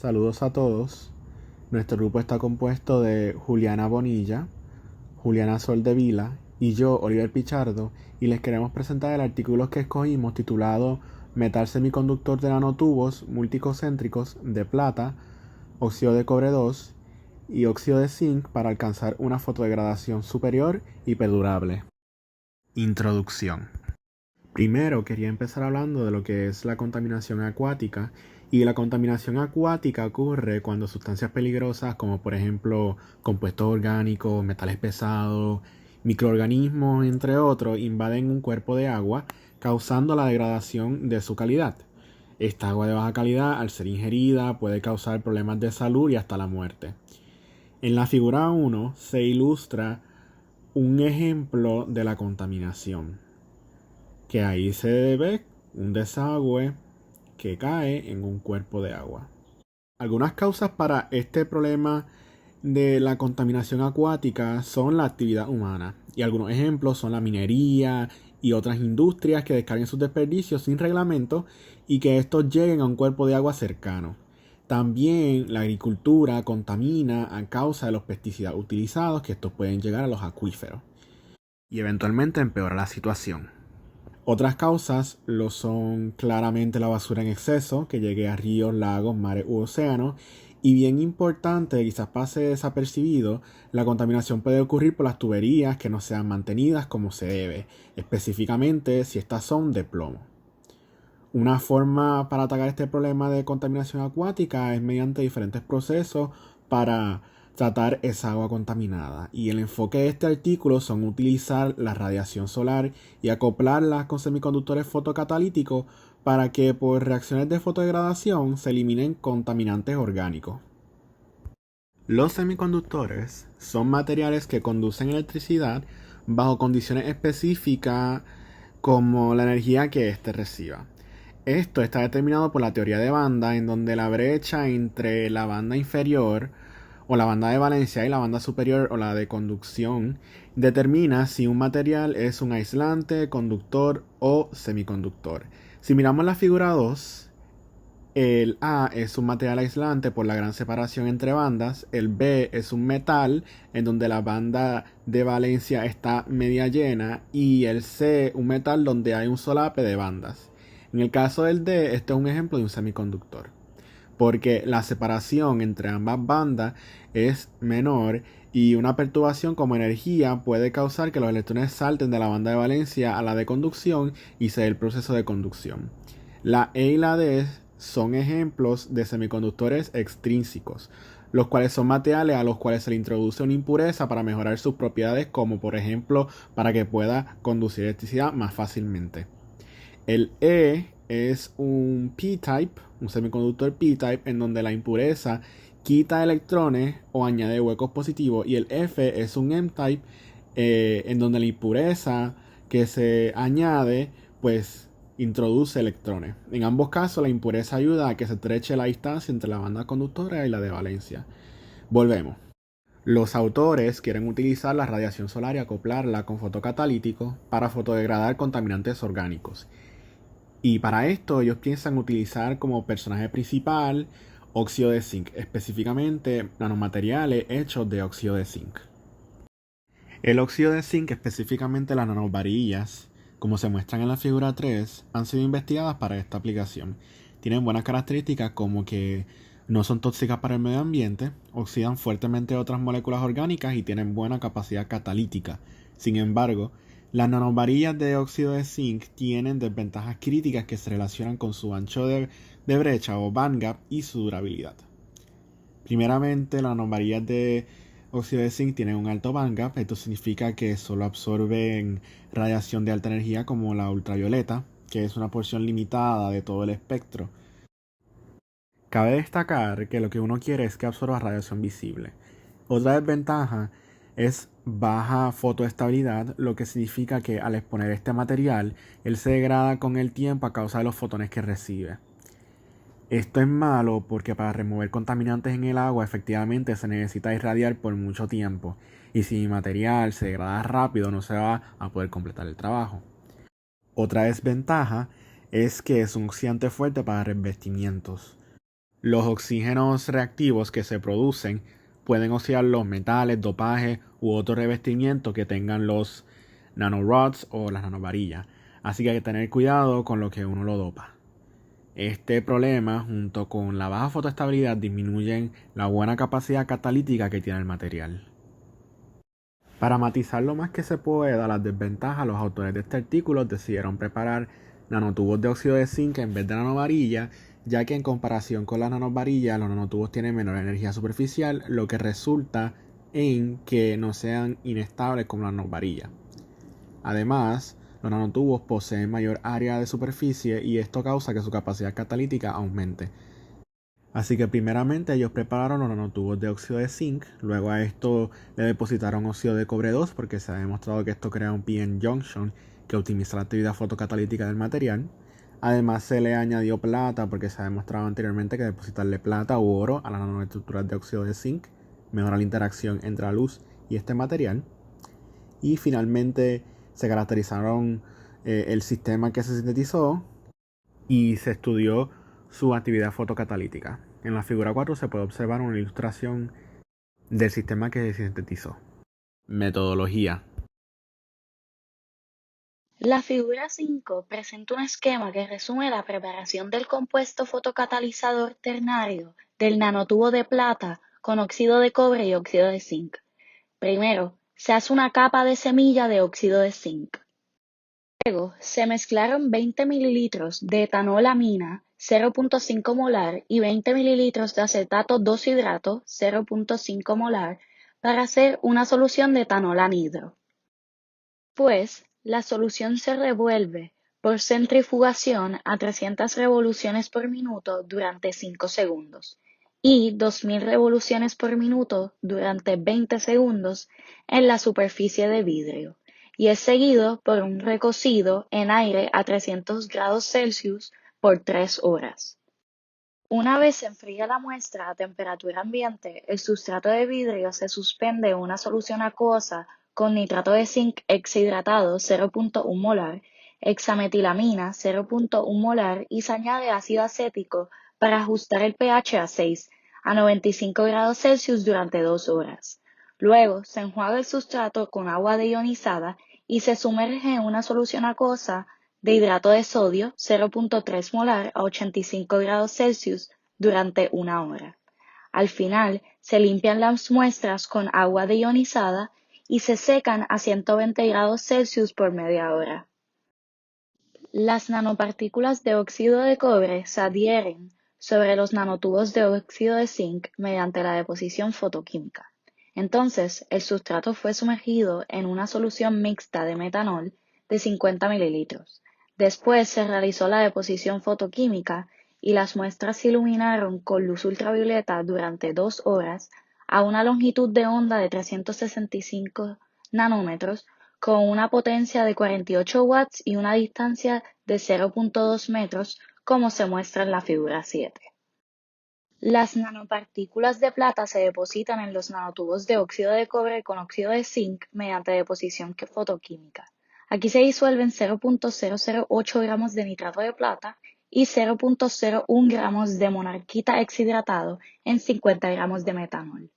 Saludos a todos. Nuestro grupo está compuesto de Juliana Bonilla, Juliana Soldevila y yo, Oliver Pichardo, y les queremos presentar el artículo que escogimos titulado Metal semiconductor de nanotubos multicocéntricos de plata, óxido de cobre 2 y óxido de zinc para alcanzar una fotodegradación superior y perdurable. Introducción. Primero quería empezar hablando de lo que es la contaminación acuática. Y la contaminación acuática ocurre cuando sustancias peligrosas como por ejemplo compuestos orgánicos, metales pesados, microorganismos, entre otros, invaden un cuerpo de agua causando la degradación de su calidad. Esta agua de baja calidad, al ser ingerida, puede causar problemas de salud y hasta la muerte. En la figura 1 se ilustra un ejemplo de la contaminación, que ahí se ve un desagüe que cae en un cuerpo de agua. Algunas causas para este problema de la contaminación acuática son la actividad humana, y algunos ejemplos son la minería y otras industrias que descarguen sus desperdicios sin reglamento y que estos lleguen a un cuerpo de agua cercano. También la agricultura contamina a causa de los pesticidas utilizados, que estos pueden llegar a los acuíferos y eventualmente empeorar la situación. Otras causas lo son claramente la basura en exceso, que llegue a ríos, lagos, mares u océanos. Y bien importante, quizás pase desapercibido, la contaminación puede ocurrir por las tuberías que no sean mantenidas como se debe, específicamente si estas son de plomo. Una forma para atacar este problema de contaminación acuática es mediante diferentes procesos para tratar esa agua contaminada. Y el enfoque de este artículo son utilizar la radiación solar y acoplarla con semiconductores fotocatalíticos para que por reacciones de fotodegradación se eliminen contaminantes orgánicos. Los semiconductores son materiales que conducen electricidad bajo condiciones específicas como la energía que éste reciba. Esto está determinado por la teoría de banda, en donde la brecha entre la banda inferior o la banda de valencia y la banda superior o la de conducción determina si un material es un aislante, conductor o semiconductor. Si miramos la figura 2, el A es un material aislante por la gran separación entre bandas, el B es un metal en donde la banda de valencia está media llena y el C un metal donde hay un solape de bandas. En el caso del D, este es un ejemplo de un semiconductor, porque la separación entre ambas bandas es menor y una perturbación como energía puede causar que los electrones salten de la banda de valencia a la de conducción y se dé el proceso de conducción. La E y la D son ejemplos de semiconductores extrínsecos, los cuales son materiales a los cuales se le introduce una impureza para mejorar sus propiedades, como por ejemplo para que pueda conducir electricidad más fácilmente. El E es un P-type, un semiconductor P-type, en donde la impureza quita electrones o añade huecos positivos. Y el F es un M-type, en donde la impureza que se añade, pues introduce electrones. En ambos casos, la impureza ayuda a que se estreche la distancia entre la banda conductora y la de valencia. Volvemos. Los autores quieren utilizar la radiación solar y acoplarla con fotocatalíticos para fotodegradar contaminantes orgánicos. Y para esto ellos piensan utilizar como personaje principal óxido de zinc, específicamente nanomateriales hechos de óxido de zinc. El óxido de zinc, específicamente las nanovarillas, como se muestran en la figura 3, han sido investigadas para esta aplicación. Tienen buenas características como que no son tóxicas para el medio ambiente, oxidan fuertemente otras moléculas orgánicas y tienen buena capacidad catalítica. Sin embargo, las nanovarillas de óxido de zinc tienen desventajas críticas que se relacionan con su ancho de brecha o bandgap y su durabilidad. Primeramente, las nanovarillas de óxido de zinc tienen un alto bandgap. Esto significa que solo absorben radiación de alta energía como la ultravioleta, que es una porción limitada de todo el espectro. Cabe destacar que lo que uno quiere es que absorba radiación visible. Otra desventaja es baja fotoestabilidad, lo que significa que al exponer este material, él se degrada con el tiempo a causa de los fotones que recibe. Esto es malo porque para remover contaminantes en el agua efectivamente se necesita irradiar por mucho tiempo, y si mi material se degrada rápido no se va a poder completar el trabajo. Otra desventaja es que es un oxidante fuerte para revestimientos. Los oxígenos reactivos que se producen pueden oxidar los metales, dopajes u otro revestimiento que tengan los nanorods o las nanovarillas. Así que hay que tener cuidado con lo que uno lo dopa. Este problema, junto con la baja fotoestabilidad, disminuyen la buena capacidad catalítica que tiene el material. Para matizar lo más que se pueda las desventajas, los autores de este artículo decidieron preparar nanotubos de óxido de zinc en vez de nanovarilla, ya que en comparación con las nanovarillas, los nanotubos tienen menor energía superficial, lo que resulta en que no sean inestables como las nanovarillas. Además, los nanotubos poseen mayor área de superficie y esto causa que su capacidad catalítica aumente. Así que primeramente ellos prepararon los nanotubos de óxido de zinc, luego a esto le depositaron óxido de cobre 2 porque se ha demostrado que esto crea un p-n junction que optimiza la actividad fotocatalítica del material. Además se le añadió plata porque se ha demostrado anteriormente que depositarle plata u oro a las nanoestructuras de óxido de zinc mejora la interacción entre la luz y este material. Y finalmente se caracterizaron el sistema que se sintetizó y se estudió su actividad fotocatalítica. En la figura 4 se puede observar una ilustración del sistema que se sintetizó. Metodología. La figura 5 presenta un esquema que resume la preparación del compuesto fotocatalizador ternario del nanotubo de plata con óxido de cobre y óxido de zinc. Primero, se hace una capa de semilla de óxido de zinc. Luego, se mezclaron 20 mililitros de etanolamina 0.5 molar y 20 mililitros de acetato 2-hidrato 0.5 molar para hacer una solución de etanol anhidro. Después, la solución se revuelve por centrifugación a 300 revoluciones por minuto durante 5 segundos y 2000 revoluciones por minuto durante 20 segundos en la superficie de vidrio, y es seguido por un recocido en aire a 300 grados Celsius por 3 horas. Una vez se enfría la muestra a temperatura ambiente, el sustrato de vidrio se suspende en una solución acuosa con nitrato de zinc hexahidratado 0.1 molar, hexametilamina 0.1 molar y se añade ácido acético para ajustar el pH a 6 a 95 grados Celsius durante 2 horas. Luego se enjuaga el sustrato con agua deionizada y se sumerge en una solución acuosa de hidrato de sodio 0.3 molar a 85 grados Celsius durante 1 hora. Al final, se limpian las muestras con agua deionizada y se secan a 120 grados Celsius por media hora. Las nanopartículas de óxido de cobre se adhieren sobre los nanotubos de óxido de zinc mediante la deposición fotoquímica. Entonces, el sustrato fue sumergido en una solución mixta de metanol de 50 mililitros. Después se realizó la deposición fotoquímica y las muestras se iluminaron con luz ultravioleta durante 2 horas a una longitud de onda de 365 nanómetros con una potencia de 48 watts y una distancia de 0.2 metros, como se muestra en la figura 7. Las nanopartículas de plata se depositan en los nanotubos de óxido de cobre con óxido de zinc mediante deposición fotoquímica. Aquí se disuelven 0.008 gramos de nitrato de plata y 0.01 gramos de monarquita hexhidratado en 50 gramos de metanol.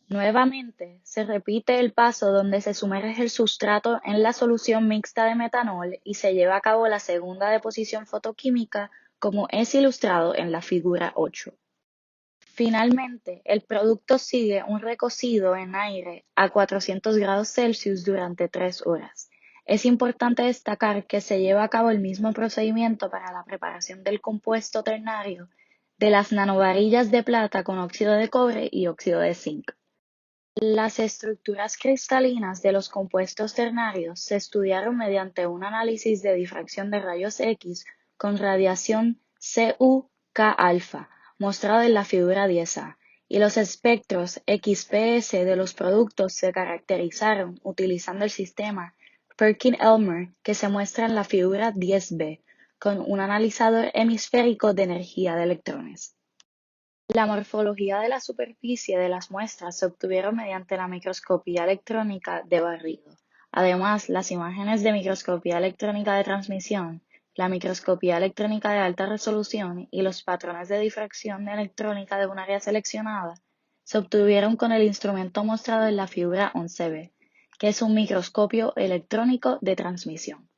Nuevamente, se repite el paso donde se sumerge el sustrato en la solución mixta de metanol y se lleva a cabo la segunda deposición fotoquímica, como es ilustrado en la figura 8. Finalmente, el producto sigue un recocido en aire a 400 grados Celsius durante 3 horas. Es importante destacar que se lleva a cabo el mismo procedimiento para la preparación del compuesto ternario de las nanovarillas de plata con óxido de cobre y óxido de zinc. Las estructuras cristalinas de los compuestos ternarios se estudiaron mediante un análisis de difracción de rayos X con radiación CU-K-alfa, mostrado en la figura 10A, y los espectros XPS de los productos se caracterizaron utilizando el sistema Perkin-Elmer que se muestra en la figura 10B, con un analizador hemisférico de energía de electrones. La morfología de la superficie de las muestras se obtuvieron mediante la microscopía electrónica de barrido. Además, las imágenes de microscopía electrónica de transmisión la microscopía electrónica de alta resolución y los patrones de difracción electrónica de un área seleccionada se obtuvieron con el instrumento mostrado en la figura 11b, que es un microscopio electrónico de transmisión.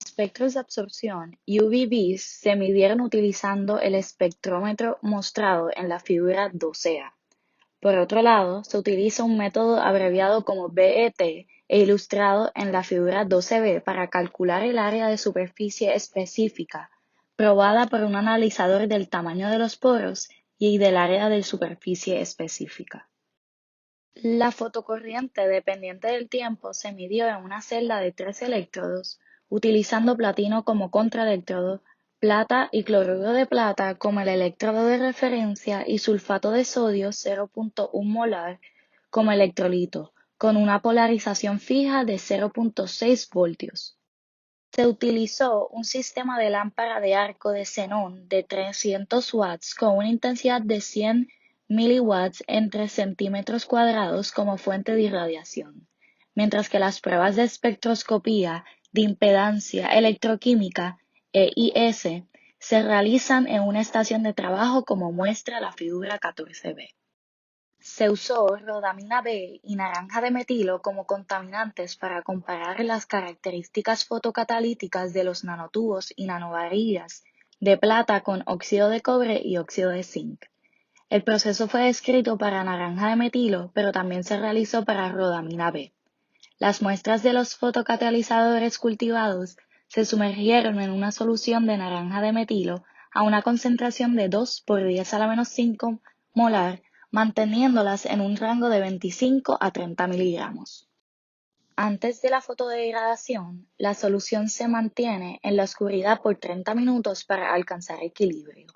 Los espectros de absorción UV-Vis se midieron utilizando el espectrómetro mostrado en la figura 12a. Por otro lado, se utiliza un método abreviado como BET e ilustrado en la figura 12b para calcular el área de superficie específica, probada por un analizador del tamaño de los poros y del área de superficie específica. La fotocorriente dependiente del tiempo se midió en una celda de 3 electrodos, utilizando platino como contraelectrodo, plata y cloruro de plata como el electrodo de referencia y sulfato de sodio 0.1 molar como electrolito, con una polarización fija de 0.6 voltios. Se utilizó un sistema de lámpara de arco de xenón de 300 watts con una intensidad de 100 miliwatts en 3 centímetros cuadrados como fuente de irradiación, mientras que las pruebas de espectroscopía de impedancia electroquímica EIS se realizan en una estación de trabajo como muestra la figura 14b. Se usó rodamina B y naranja de metilo como contaminantes para comparar las características fotocatalíticas de los nanotubos y nanovarillas de plata con óxido de cobre y óxido de zinc. El proceso fue descrito para naranja de metilo, pero también se realizó para rodamina B. Las muestras de los fotocatalizadores cultivados se sumergieron en una solución de naranja de metilo a una concentración de 2 por 10 a la menos 5 molar, manteniéndolas en un rango de 25 a 30 miligramos. Antes de la fotodegradación, la solución se mantiene en la oscuridad por 30 minutos para alcanzar equilibrio.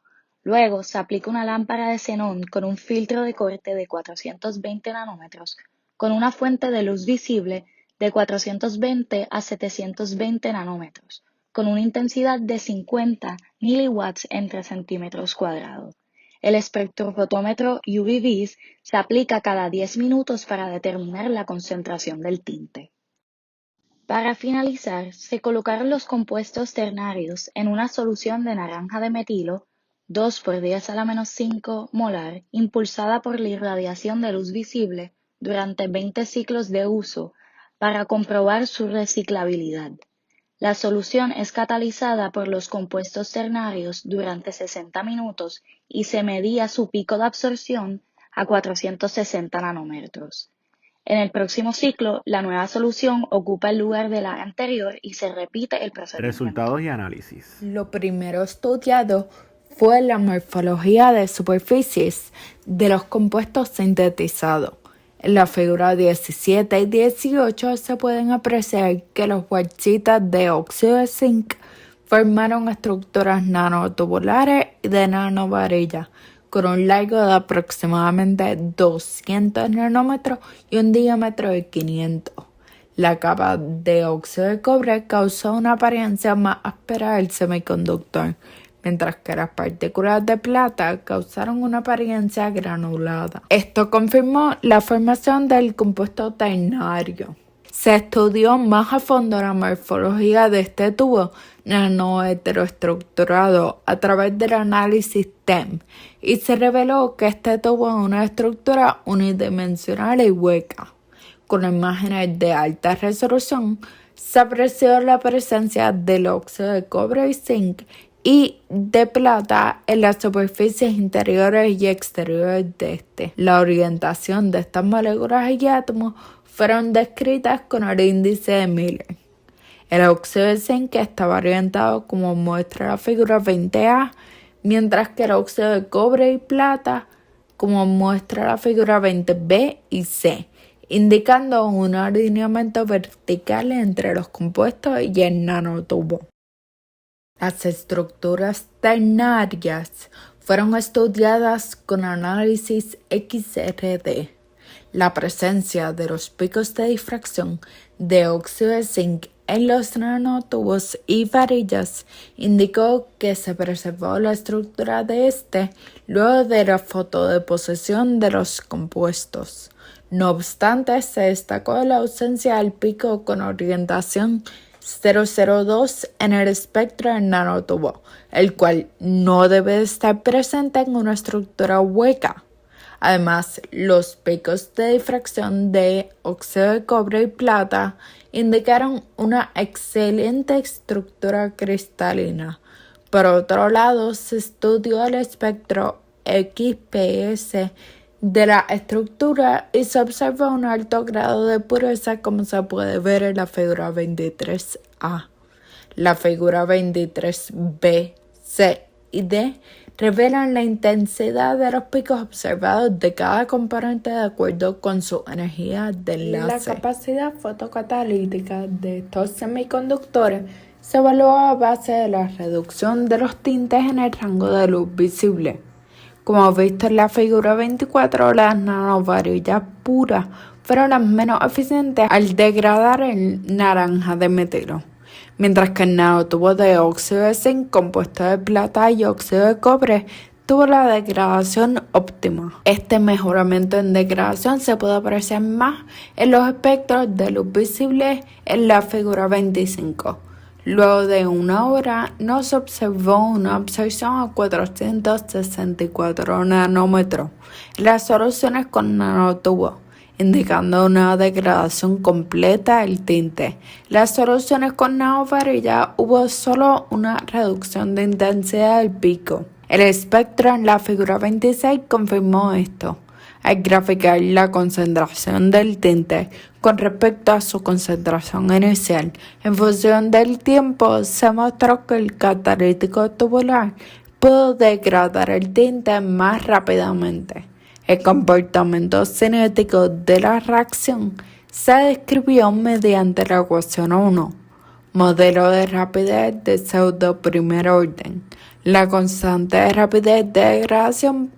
Luego se aplica una lámpara de xenón con un filtro de corte de 420 nanómetros con una fuente de luz visible de 420 a 720 nanómetros, con una intensidad de 50 miliwatts en 3 centímetros cuadrados. El espectrofotómetro UV-Vis se aplica cada 10 minutos para determinar la concentración del tinte. Para finalizar, se colocaron los compuestos ternarios en una solución de naranja de metilo 2 por 10 a la menos 5 molar, impulsada por la irradiación de luz visible durante 20 ciclos de uso para comprobar su reciclabilidad. La solución es catalizada por los compuestos ternarios durante 60 minutos y se medía su pico de absorción a 460 nanómetros. En el próximo ciclo, la nueva solución ocupa el lugar de la anterior y se repite el procedimiento. Resultados y análisis. Lo primero estudiado fue la morfología de superficies de los compuestos sintetizados. En la figura 17 y 18 se pueden apreciar que los huarchitas de óxido de zinc formaron estructuras nanotubulares y de nanovarilla con un largo de aproximadamente 200 nanómetros y un diámetro de 500. La capa de óxido de cobre causó una apariencia más áspera del semiconductor, mientras que las partículas de plata causaron una apariencia granulada. Esto confirmó la formación del compuesto ternario. Se estudió más a fondo la morfología de este tubo nanoheteroestructurado a través del análisis TEM y se reveló que este tubo es una estructura unidimensional y hueca. Con imágenes de alta resolución se apreció la presencia del óxido de cobre y zinc y de plata en las superficies interiores y exteriores de este. La orientación de estas moléculas y átomos fueron descritas con el índice de Miller. El óxido de zinc estaba orientado como muestra la figura 20A, mientras que el óxido de cobre y plata como muestra la figura 20B y C, indicando un alineamiento vertical entre los compuestos y el nanotubo. Las estructuras ternarias fueron estudiadas con análisis XRD. La presencia de los picos de difracción de óxido de zinc en los nanotubos y varillas indicó que se preservó la estructura de este luego de la fotodeposición de los compuestos. No obstante, se destacó la ausencia del pico con orientación 002 en el espectro del nanotubo, el cual no debe estar presente en una estructura hueca. Además, los picos de difracción de óxido de cobre y plata indicaron una excelente estructura cristalina. Por otro lado, se estudió el espectro XPS de la estructura y se observa un alto grado de pureza, como se puede ver en la figura 23A. La figura 23B, C y D revelan la intensidad de los picos observados de cada componente de acuerdo con su energía de enlace. La capacidad fotocatalítica de estos semiconductores se evalúa a base de la reducción de los tintes en el rango de luz visible. Como visto en la figura 24, las nanovarillas puras fueron las menos eficientes al degradar el naranja de metilo, mientras que el nanotubo de óxido de zinc compuesto de plata y óxido de cobre tuvo la degradación óptima. Este mejoramiento en degradación se puede apreciar más en los espectros de luz visible en la figura 25. Luego de una hora, no se observó una absorción a 464 nanómetros en las soluciones con nanotubo, indicando una degradación completa del tinte. Las soluciones con nanovarilla hubo solo una reducción de intensidad del pico. El espectro en la figura 26 confirmó esto. Al graficar la concentración del tinte con respecto a su concentración inicial, en función del tiempo, se mostró que el catalítico tubular pudo degradar el tinte más rápidamente. El comportamiento cinético de la reacción se describió mediante la ecuación 1, modelo de rapidez de pseudo primer orden. La constante de rapidez de degradación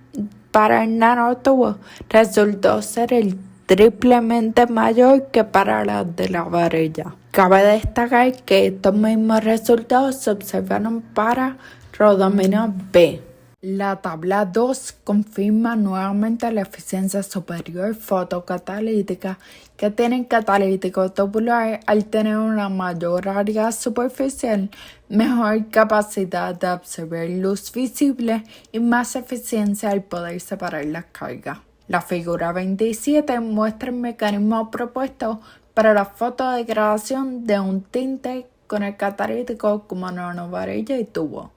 para el nanotubo resultó ser el triplemente mayor que para las de la varilla. Cabe destacar que estos mismos resultados se observaron para rodamina B. La tabla 2 confirma nuevamente la eficiencia superior fotocatalítica que tiene el catalítico tubular al tener una mayor área superficial, mejor capacidad de absorber luz visible y más eficiencia al poder separar las cargas. La figura 27 muestra el mecanismo propuesto para la fotodegradación de un tinte con el catalítico como nanovarilla y tubo.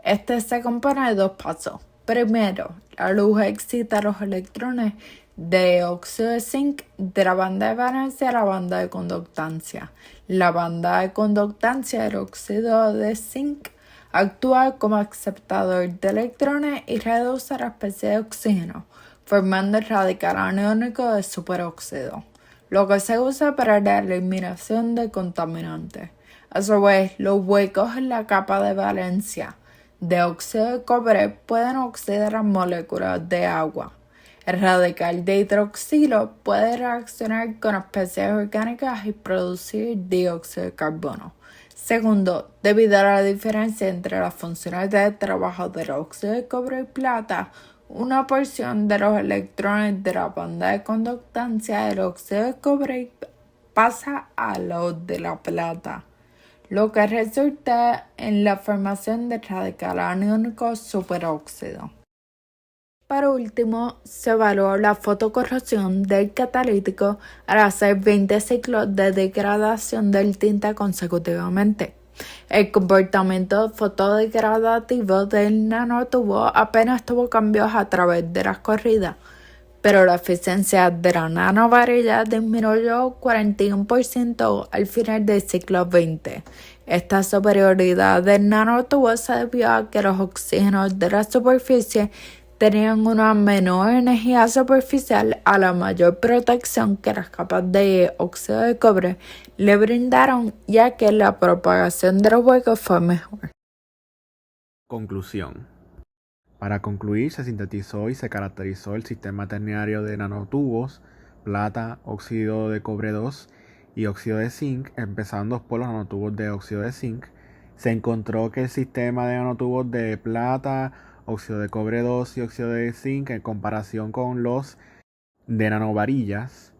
Este se compone de dos pasos. Primero, la luz excita los electrones de óxido de zinc de la banda de valencia a la banda de conductancia. La banda de conductancia del óxido de zinc actúa como aceptador de electrones y reduce la especie de oxígeno, formando el radical aniónico de superóxido, lo que se usa para la eliminación de contaminantes. A su vez, los huecos en la capa de valencia de óxido de cobre pueden oxidar las moléculas de agua. El radical de hidroxilo puede reaccionar con especies orgánicas y producir dióxido de carbono. Segundo, debido a la diferencia entre las funciones de trabajo del óxido de cobre y plata, una porción de los electrones de la banda de conductancia del óxido de cobre pasa a los de la plata, lo que resulta en la formación del radical aniónico superóxido. Por último, se evaluó la fotocorrosión del catalítico al hacer 20 ciclos de degradación del tinte consecutivamente. El comportamiento fotodegradativo del nanotubo apenas tuvo cambios a través de las corridas, pero la eficiencia de la nanovarilla disminuyó 41% al final del ciclo 20. Esta superioridad del nanotubo se debió a que los oxígenos de la superficie tenían una menor energía superficial a la mayor protección que las capas de óxido de cobre le brindaron, ya que la propagación de los huecos fue mejor. Conclusión. Para concluir, se sintetizó y se caracterizó el sistema terciario de nanotubos, plata, óxido de cobre 2 y óxido de zinc, empezando por los nanotubos de óxido de zinc. Se encontró que el sistema de nanotubos de plata, óxido de cobre 2 y óxido de zinc, en comparación con los de nanovarillas,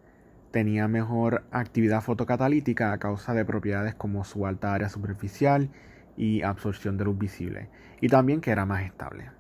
tenía mejor actividad fotocatalítica a causa de propiedades como su alta área superficial y absorción de luz visible, y también que era más estable.